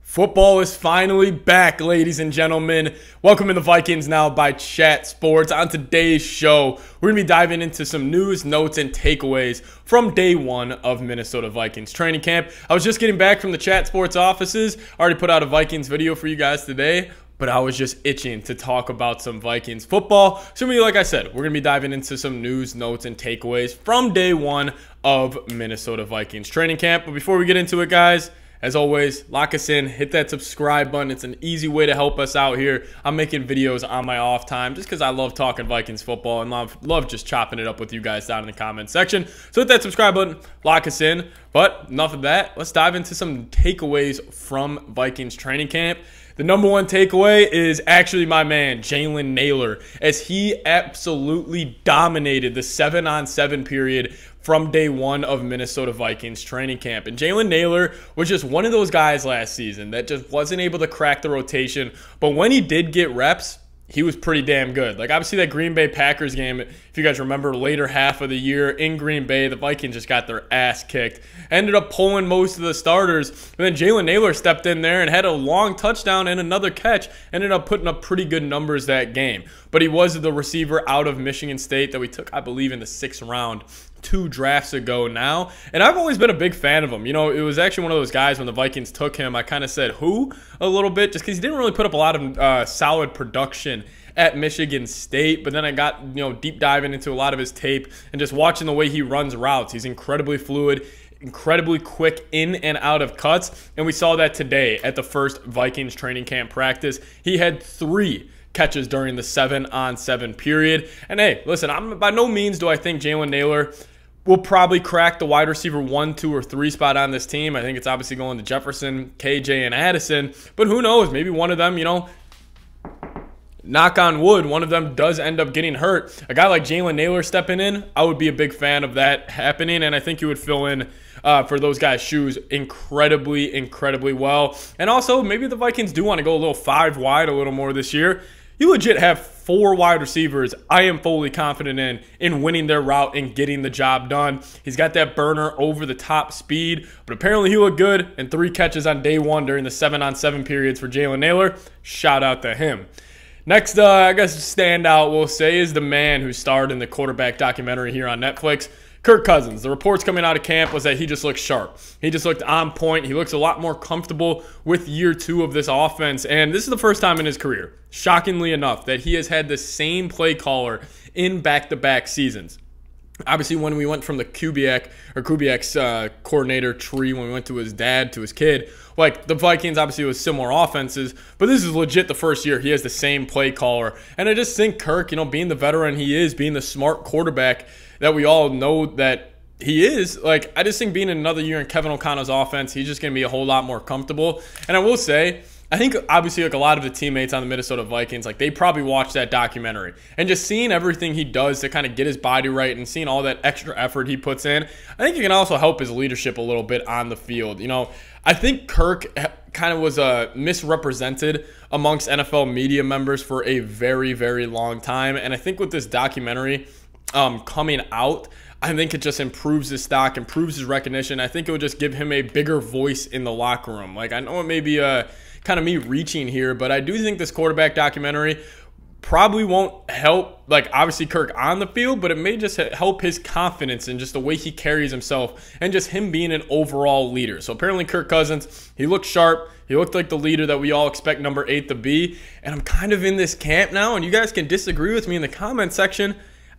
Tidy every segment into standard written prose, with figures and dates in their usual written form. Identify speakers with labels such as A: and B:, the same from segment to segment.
A: Football is finally back, ladies and gentlemen. Welcome to the Vikings Now by Chat Sports. On today's show, we're going to be diving into some news, notes, and takeaways from day one of Minnesota Vikings training camp. I was just getting back from the Chat Sports offices. I already put out a Vikings video for you guys today, but I was just itching to talk about some Vikings football. So like I said, we're going to be diving into some news, notes, and takeaways from day one of Minnesota Vikings training camp. But before we get into it, guys, as always, lock us in, hit that subscribe button. It's an easy way to help us out here. I'm making videos on my off time just because I love talking Vikings football and love just chopping it up with you guys down in the comment section. So hit that subscribe button, lock us in. But enough of that. Let's dive into some takeaways from Vikings training camp. The number one takeaway is actually my man, Jalen Nailor, as he absolutely dominated the 7-on-7 period from day one of Minnesota Vikings training camp. And Jalen Nailor was just one of those guys last season that just wasn't able to crack the rotation. But when he did get reps, he was pretty damn good. Like, obviously, that Green Bay Packers game, if you guys remember, later half of the year in Green Bay, the Vikings just got their ass kicked. Ended up pulling most of the starters. And then Jalen Nailor stepped in there and had a long touchdown and another catch. Ended up putting up pretty good numbers that game. But he was the receiver out of Michigan State that we took, I believe, in the 6th round 2 drafts ago now. And I've always been a big fan of him. You know, it was actually one of those guys when the Vikings took him, I kind of said, who? A little bit, just because he didn't really put up a lot of solid production at Michigan State. But then I got, you know, deep diving into a lot of his tape and just watching the way he runs routes. He's incredibly fluid, incredibly quick in and out of cuts. And we saw that today at the first Vikings training camp practice. He had 3 catches during the 7-on-7 period. And hey, listen, by no means do I think Jalen Nailor will probably crack the wide receiver 1, 2, or 3 spot on this team. I think it's obviously going to Jefferson, KJ, and Addison. But who knows? Maybe one of them, you know, knock on wood, one of them does end up getting hurt. A guy like Jalen Nailor stepping in, I would be a big fan of that happening, and I think he would fill in for those guys' shoes incredibly well. And also, maybe the Vikings do want to go a little 5 wide a little more this year. You legit have 4 wide receivers I am fully confident in winning their route and getting the job done. He's got that burner over the top speed, but apparently he looked good, and 3 catches on day 1 during the 7-on-7 periods for Jalen Nailor. Shout out to him. Next, I guess standout we'll say is the man who starred in the quarterback documentary here on Netflix, Kirk Cousins. The reports coming out of camp was that he just looked sharp. He just looked on point. He looks a lot more comfortable with year 2 of this offense. And this is the first time in his career, shockingly enough, that he has had the same play caller in back-to-back seasons. Obviously, when we went from the Kubiak's coordinator tree, when we went to his dad, to his kid, like the Vikings obviously was similar offenses, but this is legit the first year he has the same play caller. And I just think Kirk, you know, being the veteran he is, being the smart quarterback that we all know that he is, like, I just think being another year in Kevin O'Connell's offense, he's just going to be a whole lot more comfortable. And I will say, I think obviously like a lot of the teammates on the Minnesota Vikings, like they probably watched that documentary and just seeing everything he does to kind of get his body right and seeing all that extra effort he puts in, I think it can also help his leadership a little bit on the field. You know, I think Kirk kind of was misrepresented amongst NFL media members for a very long time. And I think with this documentary coming out, I think it just improves his stock, improves his recognition. I think it would just give him a bigger voice in the locker room. Like, I know it may be kind of me reaching here, but I do think this quarterback documentary probably won't help, like, obviously Kirk on the field, but it may just help his confidence and just the way he carries himself and just him being an overall leader. So apparently Kirk Cousins, he looked sharp. He looked like the leader that we all expect number 8 to be. And I'm kind of in this camp now, and you guys can disagree with me in the comment section.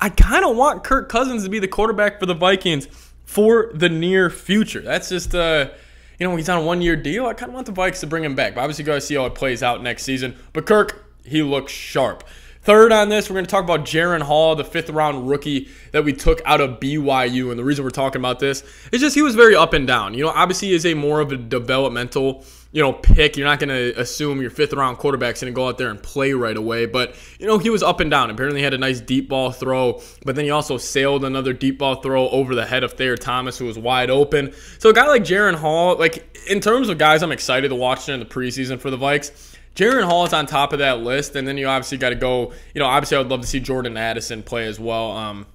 A: I kind of want Kirk Cousins to be the quarterback for the Vikings for the near future. That's just, you know, he's on a 1-year deal. I kind of want the Vikes to bring him back. But obviously, got to see how it plays out next season. But Kirk, he looks sharp. Third on this, we're going to talk about Jaren Hall, the 5th-round rookie that we took out of BYU. And the reason we're talking about this is just he was very up and down. You know, obviously he is a more of a developmental, you know, pick. You're not going to assume your 5th-round quarterback's going to go out there and play right away. But, you know, he was up and down. Apparently he had a nice deep ball throw, but then he also sailed another deep ball throw over the head of Thayer Thomas, who was wide open. So a guy like Jaren Hall, like, in terms of guys I'm excited to watch during the preseason for the Vikes, Jaren Hall is on top of that list. And then you obviously got to go, you know, obviously I would love to see Jordan Addison play as well.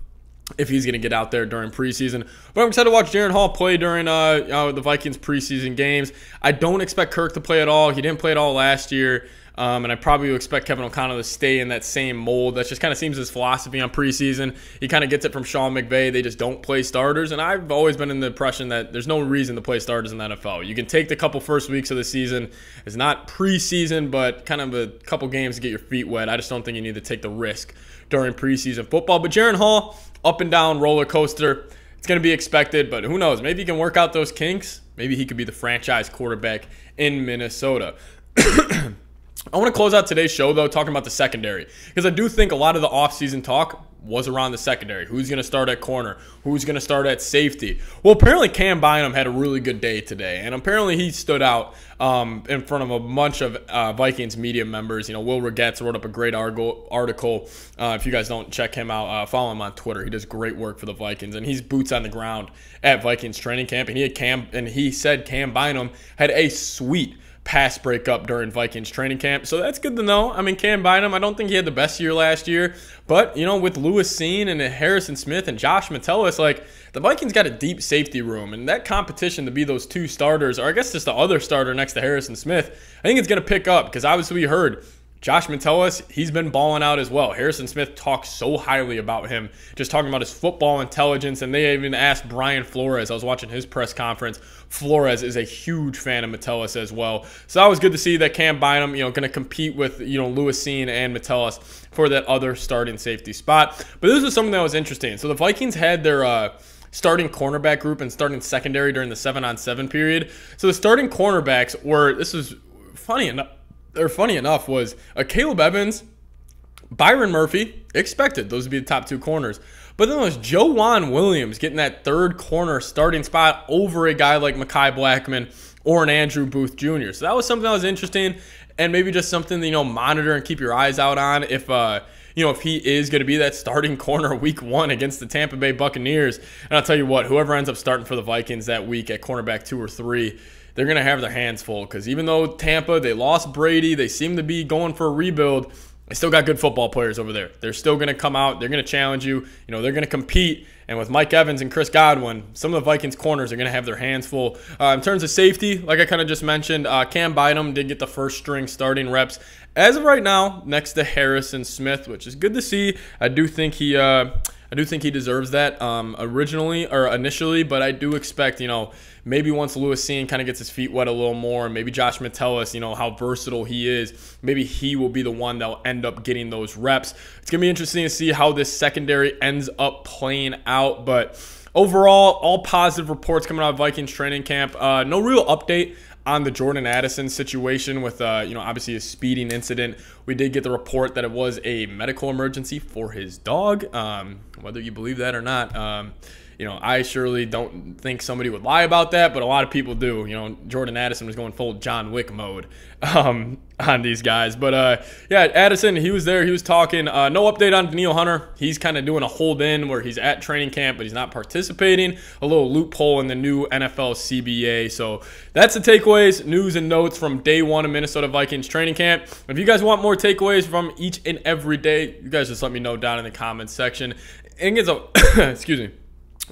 A: if he's going to get out there during preseason. But I'm excited to watch Jaren Hall play during the Vikings preseason games. I don't expect Kirk to play at all. He didn't play at all last year. And I probably would expect Kevin O'Connell to stay in that same mold. That just kind of seems his philosophy on preseason. He kind of gets it from Sean McVay. They just don't play starters. And I've always been in the impression that there's no reason to play starters in the NFL. You can take the couple first weeks of the season. It's not preseason, but kind of a couple games to get your feet wet. I just don't think you need to take the risk during preseason football. But Jaren Hall, up and down roller coaster. It's going to be expected, but who knows? Maybe he can work out those kinks. Maybe he could be the franchise quarterback in Minnesota. I want to close out today's show, though, talking about the secondary, because I do think a lot of the offseason talk was around the secondary. Who's going to start at corner? Who's going to start at safety? Well, apparently Cam Bynum had a really good day today, and apparently he stood out in front of a bunch of Vikings media members. You know, Will Regetz wrote up a great article. If you guys don't check him out, follow him on Twitter. He does great work for the Vikings, and he's boots on the ground at Vikings training camp. And he said Cam Bynum had a sweet pass breakup during Vikings training camp. So that's good to know. I mean, Cam Bynum, I don't think he had the best year last year, but, you know, with Lewis Cine and Harrison Smith and Josh Metellus, like, the Vikings got a deep safety room, and that competition to be those two starters, or I guess just the other starter next to Harrison Smith, I think it's going to pick up, because obviously we heard Josh Metellus, he's been balling out as well. Harrison Smith talks so highly about him, just talking about his football intelligence, and they even asked Brian Flores. I was watching his press conference. Flores is a huge fan of Metellus as well. So that was good to see that Cam Bynum, you know, going to compete with, you know, Lewis Cine and Metellus for that other starting safety spot. But this was something that was interesting. So the Vikings had their starting cornerback group and starting secondary during the 7-on-7 period. So the starting cornerbacks were, this was funny enough, was Caleb Evans, Byron Murphy, expected those to be the top two corners. But then there's Joejuan Williams getting that third corner starting spot over a guy like Mekhi Blackman or an Andrew Booth Jr. So that was something that was interesting, and maybe just something to, you know, monitor and keep your eyes out on if you know, if he is going to be that starting corner week 1 against the Tampa Bay Buccaneers. And I'll tell you what, whoever ends up starting for the Vikings that week at cornerback 2 or 3, they're going to have their hands full, because even though Tampa, they lost Brady, they seem to be going for a rebuild, they still got good football players over there. They're still going to come out. They're going to challenge you. You know, they're going to compete. And with Mike Evans and Chris Godwin, some of the Vikings corners are going to have their hands full. In terms of safety, like I kind of just mentioned, Cam Bynum did get the first string starting reps as of right now next to Harrison Smith, which is good to see. I do think he deserves that initially, but I do expect, you know, maybe once Lewis Cine kind of gets his feet wet a little more, maybe Josh Metellus, you know, how versatile he is, maybe he will be the one that will end up getting those reps. It's going to be interesting to see how this secondary ends up playing out, but overall, all positive reports coming out of Vikings training camp. No real update on the Jordan Addison situation with, you know, obviously a speeding incident. We did get the report that it was a medical emergency for his dog. Whether you believe that or not, you know, I surely don't think somebody would lie about that, but a lot of people do. You know, Jordan Addison was going full John Wick mode on these guys. But, yeah, Addison, he was there. He was talking. No update on Danielle Hunter. He's kind of doing a hold-in where he's at training camp, but he's not participating. A little loophole in the new NFL CBA. So that's the takeaways, news, and notes from day 1 of Minnesota Vikings training camp. If you guys want more takeaways from each and every day, you guys just let me know down in the comments section. And it's a excuse me,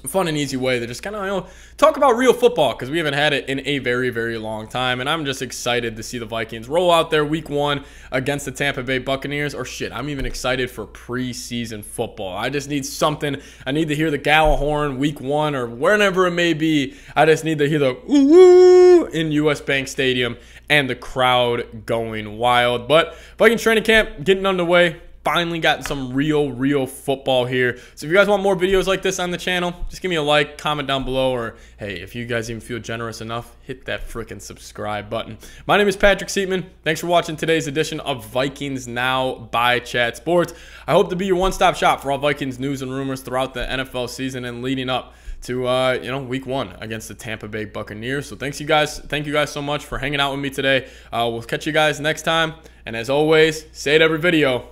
A: fun and easy way to just kind of, you know, talk about real football, because we haven't had it in a very, very long time. And I'm just excited to see the Vikings roll out there week 1 against the Tampa Bay Buccaneers. Or shit, I'm even excited for preseason football. I just need something. I need to hear the Gallahorn week 1 or wherever it may be. I just need to hear the ooh in US Bank Stadium and the crowd going wild. But Vikings training camp getting underway. Finally gotten some real football here. So if you guys want more videos like this on the channel, just give me a like, comment down below, or hey, if you guys even feel generous enough, hit that freaking subscribe button. My name is Patrick Seatman. Thanks for watching today's edition of Vikings Now by Chat Sports. I hope to be your one-stop shop for all Vikings news and rumors throughout the NFL season and leading up to you know, week 1 against the Tampa Bay Buccaneers. So thank you guys so much for hanging out with me today. We'll catch you guys next time. And as always, say it every video.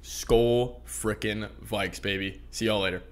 A: Skol frickin' Vikes, baby. See y'all later.